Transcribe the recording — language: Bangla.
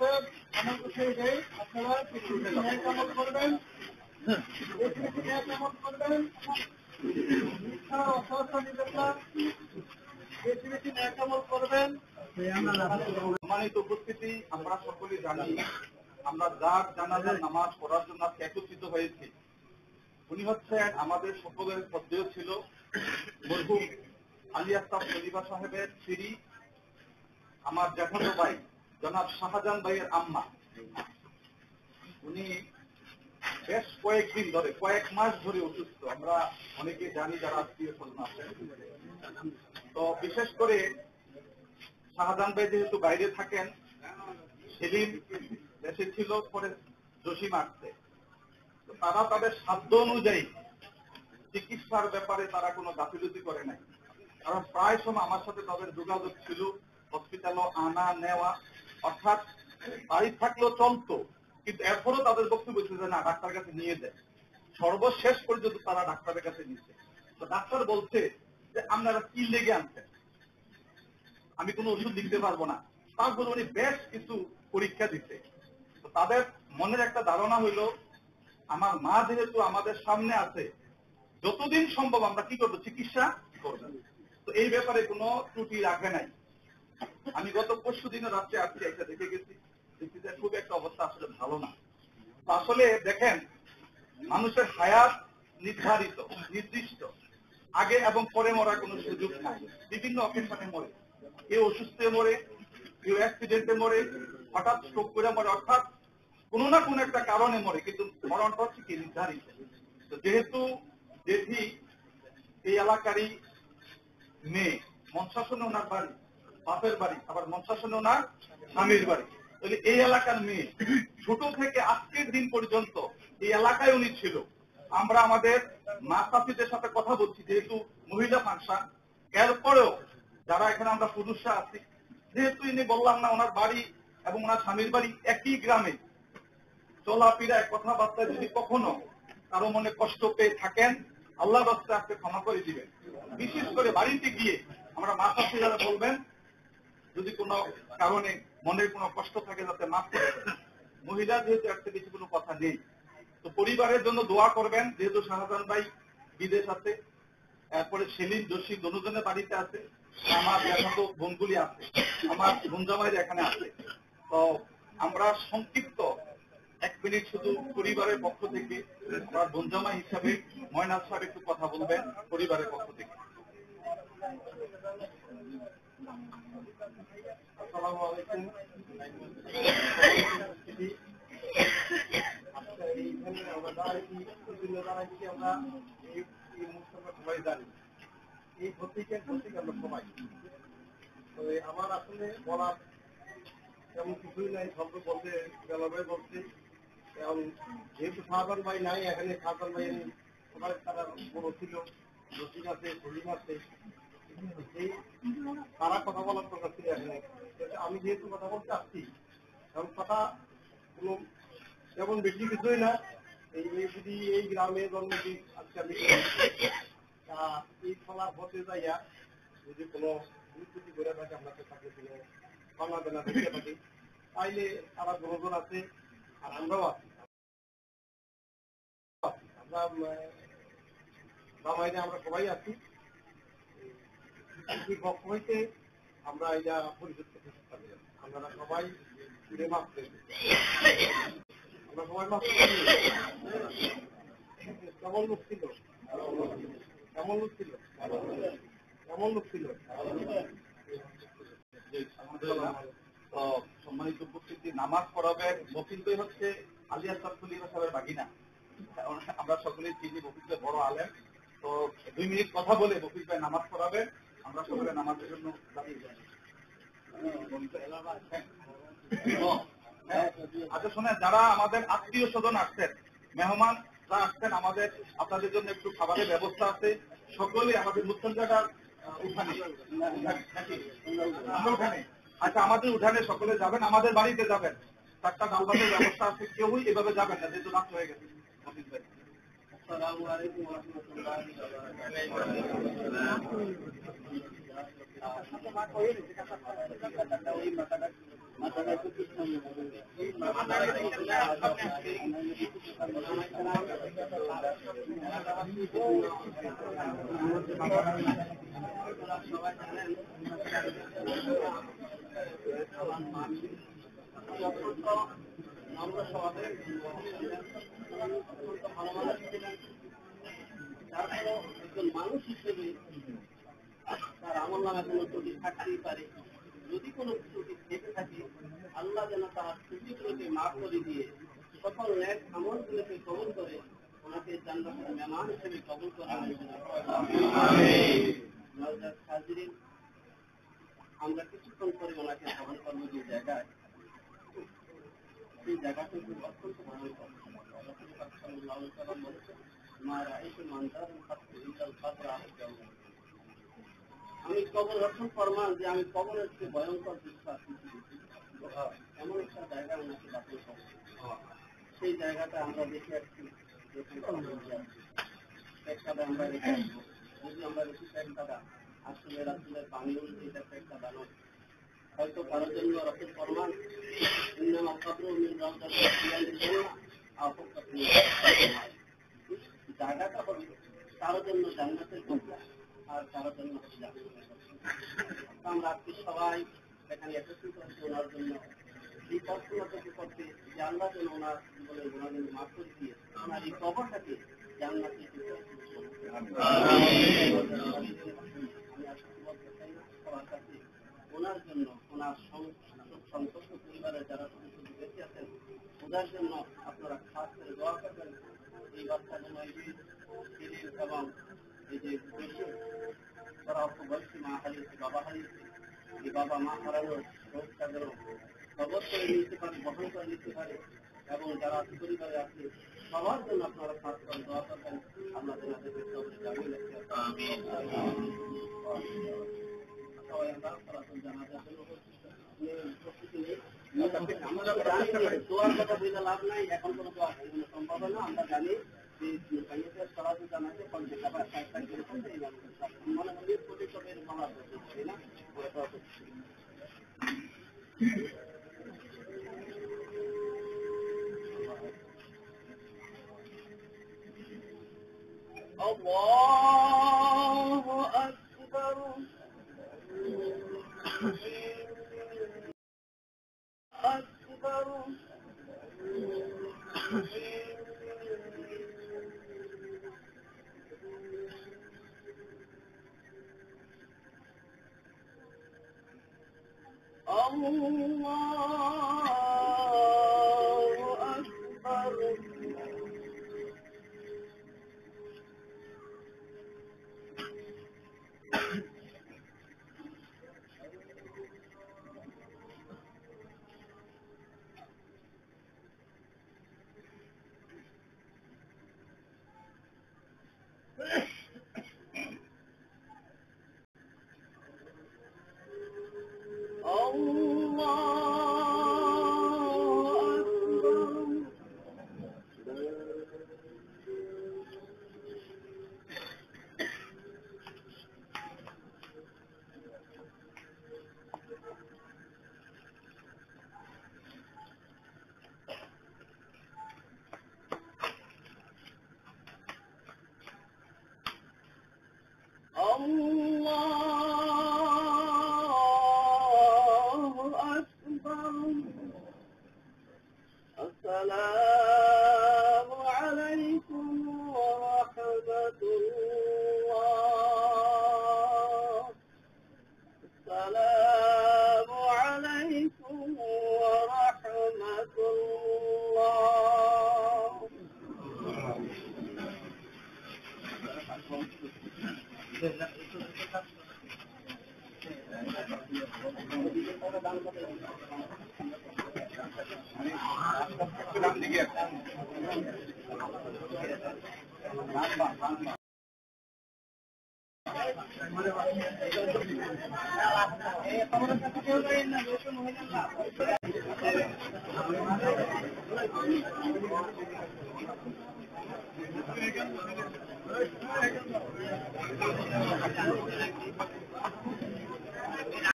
অতএব আমার কাছে এটাই, আপনারা কিছু ন্যায় আমল করবেন, ন্যায় আমল করবেন, মিথ্যা অসহস্থ নিবেন না, বেশি বেশি ন্যায় আমল করবেন। সম্মানিত উপস্থিতি, আমরা সকলেই জানি আমরা যার জানাজার নামাজ পড়ার জন্য একত্রিত হয়েছি, উনি হচ্ছেন আমাদের সকলের শ্রদ্ধেয় ছিল মরহুম আলী আফতাব খলিফা সাহেবের স্ত্রী, আমার জ্যাঠাতো ভাই জনাব শাহজাহান ভাইয়ের আম্মা। উনি বেশ কয়েকদিন ধরে, কয়েক মাস ধরে অসুস্থ, আমরা অনেকে জানি যারা আত্মীয় স্বজন আছেন। তো বিশেষ করে শাহজাহান ভাই যেহেতু বাইরে থাকেন, সেদিন দেশে ছিল, পরে জসিম আসছে, তো তারা তাদের সাধ্য অনুযায়ী চিকিৎসার ব্যাপারে তারা কোনো গাফিলতি করে নাই। কারণ প্রায় সময় আমার সাথে তাদের যোগাযোগ ছিল, হসপিটালও আনা নেওয়া, অর্থাৎ বাড়ি থাকলেও চলতো, কিন্তু এরপরও তাদের বক্তব্য ছিল যে না, ডাক্তারের কাছে নিয়ে যায়। সর্বশেষ পর্যন্ত তারা ডাক্তারের কাছে নিচ্ছে। তো ডাক্তার বলছে যে আপনারা কি লেগে আনছেন, আমি কোনো ওষুধ দিতে পারবো না। তারপর উনি বেশ কিছু পরীক্ষা দিতে, তো তাদের মনের একটা ধারণা হইল আমার মা যেহেতু আমাদের সামনে আছে, যতদিন সম্ভব আমরা কি করবো, চিকিৎসা করবো। তো এই ব্যাপারে কোনো ত্রুটি রাখে নাই। আমি গত পরশু দিনের রাত্রে আসছি, একটা দেখে গেছি, দেখছি যে খুব একটা অবস্থা আসলে ভালো না। তো আসলে দেখেন, মানুষের হায়াত নির্ধারিত, নির্দিষ্ট, আগে এবং পরে মরার কোনো সুযোগ নাই। বিভিন্ন অকেশনে মরে, কেউ অসুস্থ মরে, কেউ অ্যাক্সিডেন্টে মরে, হঠাৎ স্ট্রোক করে মরে, অর্থাৎ কোনো না কোনো একটা কারণে মরে, কিন্তু মরণটা হচ্ছে কি নির্ধারিত। তো যেহেতু জেঠি এই এলাকারই মেয়ে, মনশাসনে ওনার বাড়ি, বাপের বাড়ি, আবার মনশাসনে ওনার স্বামীর বাড়ি, তাহলে এই এলাকার মেয়ে ছোট থেকে আজকের দিন পর্যন্ত এই এলাকায় উনি ছিল। আমরা আমাদের মা চাষিদের সাথে কথা বলছি, যেহেতু মহিলা ফাংশন, এরপরেও যারা এখানে আমরা পুরুষরা আছি, যেহেতু ইনি বললাম না ওনার বাড়ি এবং ওনার স্বামীর বাড়ি একই গ্রামে, চলাফেরায় কথাবার্তা যদি কখনো কারো মনে কষ্ট পেয়ে থাকেন, আল্লাহ রাস্তায় আজকে ক্ষমা করে দিবেন। বিশেষ করে বাড়িতে গিয়ে আমরা মা চাষিরা বলবেন, যদি কোনো কারণে মনের কোনো কষ্ট থাকে যাতে মাফ করে দেন। মহিলা যেহেতু একটা বেশি কোনো কথা নেই, তো পরিবারের জন্য দোয়া করবেন, যেহেতু শাহজাহান ভাই বিদেশ আছে, এরপরে সেলিম জসিম দুজনের বাড়িতে আছে, আমার জ্যাঠাতো বোনগুলি আছে, আমার বোনজামাই এখানে আছে। তো আমরা সংক্ষিপ্ত 1 মিনিট শুধু পরিবারের পক্ষ থেকে আমার বোনজামাই হিসাবে ময়নাল সাহেব একটু কথা বলবেন পরিবারের পক্ষ থেকে। আসসালামু আলাইকুম। আমরা এই মুহূর্তে সবাই জানি এই প্রতীকের প্রতীক আমরা সবাই। তো আমার আসলে বলার তেমন কিছুই নাই, শব্দ বলতে বেলাভাই বলছে। এবং যেহেতু শাহজাহান ভাই নাই এখানে, শাহজাহান ভাই সবাই তারা বড় ছিল, রসিক আছে, সলিম আছে, সেই তারা কথা বলার দরকার ছিল এখানে। আমি যেহেতু কথা বলতে আসছি, কারণ কথা কোনো তেমন বেশি কিছুই না। যদি এই গ্রামে জন্মদিন আজকে আমি এই খেলার হতে যাইয়া যদি কোনো দুর্নীতি করে থাকে, আপনাকে থাকে কোনো পাল্লা বেলা দেখে থাকি, তাইলে তারা গ্রহণ আছে আর আমরাও আছি। আমরা জামাইরে আমরা সবাই আছি, পক্ষ হইতে আমরা এটা পরিশোধ করতে পারি। আপনারা সবাই ফিরে মাফ করবেন, আমরা সবাই মাফ করি। কেমন লোক ছিল, কেমন লোক ছিল, কেমন লোক ছিল। সম্মানিত উপস্থিতি, নামাজ পড়াবেন মফিজই হচ্ছে আলী আফতাব খলিফা সাহেবের বাগিনা। আমরা সকলেই চিনি, মফিজ ভাই বড় আলেম। তো 2 মিনিট কথা বলে মফিজ ভাই নামাজ পড়াবেন, আমরা সকলে নামাজের জন্য দাঁড়িয়ে যাই। আচ্ছা শোনেন, যারা আমাদের আত্মীয় স্বজন আসছেন, মেহমান যারা আসছেন, আমাদের আপনাদের জন্য একটু খাবারের ব্যবস্থা আছে। সকলে আমাদের মুসলমানদের উঠানে নাকি আমরা উঠানে, আচ্ছা আমাদের উঠানে সকলে যাবেন, আমাদের বাড়িতে যাবেন, 4টা ডাল ভাতের ব্যবস্থা আছে, কেউই এভাবে যাবেন না, যেহেতু রাত হয়ে গেছে। আসসালামু আলাইকুম ওয়া রাহমাতুল্লাহি ওয়া বারাকাতুহু। আমরা সবাই ভালো মানুষ ছিলেন, তারপরেও একজন মানুষ হিসেবে তার আমল নামে কোনো ত্রুটি থাকতেই পারে। যদি কোনো ত্রুটি থেকে থাকে, আল্লাহ যেন তার ত্রুটিগুলোকে মাফ করে দিয়ে সকল ন্যাক আমলগুলোকে কবুল করে ওনাকে জান্নাতের মেহমান হিসেবে কবুল করা। আমরা কিছুক্ষণ পরে ওনাকে স্মরণ করবো যে জায়গায়, সেই জায়গাটা অত্যন্ত ভয়ঙ্কর। আমি কবর রক্ষণ ফরমান যে আমি কবরের চেয়ে ভয়ঙ্কর বিশ্বাস এমন একটা জায়গা ওনাকে দাখিল করবো। সেই জায়গাটা আমরা দেখে আসছি, একটা আমরা রেখে আসবো। যদি আমরা রেখে একটা আসলে রাসূলের পানি উল্টে এটা একটা দানব, হয়তো কারোর জন্য রক্ষণ ফরমান জায়গাটা হবে কারোর জন্য জান্নাতের কথা আর কারোর জন্য আমরা আজকে সবাই এখানে একত্রিত হচ্ছে ওনার জন্য এই প্রার্থনা করতে যে আল্লাহ যেন ওনার জীবনের গুণাগুণ মাফ করে দিয়ে ওনার এই কবরটাকে জান্নাতে আমি আসলে বলতে চাই না সবার কাছে ওনার জন্য ওনার সংসদ পরিবারের যারা সদস্য বেঁচে আছেন ওদের জন্য আপনারা খাস করে দোয়া করবেন। এই বাচ্চাগুলো এবং এই যে দেশে তারা অল্প বয়সী মা হারিয়েছে, বাবা হারিয়েছে, এই বাবা মা হারানোর রোগটা যেন খবর করে নিতে পারে, বহন করে নিতে পারে এবং যারা পরিবারে আছে সবার জন্য আপনারা খাস করে দোয়া করবেন। আল্লাহ যেনাদেরকে সবাই জামিন রাখতে সবাই আমরা ফলাফল জানাজার জন্য প্রস্তুতি নেই। দোয়ার কথা বুঝতে লাভ নাই, এখন কোনো দোয়া সম্ভব না। আমরা জানি যে সরাসরি জানাতে মনে করি প্রতিশোধের মামলা করতে না। আল্লাহু আকবার আকবার আল্লাহু আকবার Allahu Akbar. Assalamu alaikum wa rahmatullah. Assalamu alaikum wa rahmatullah.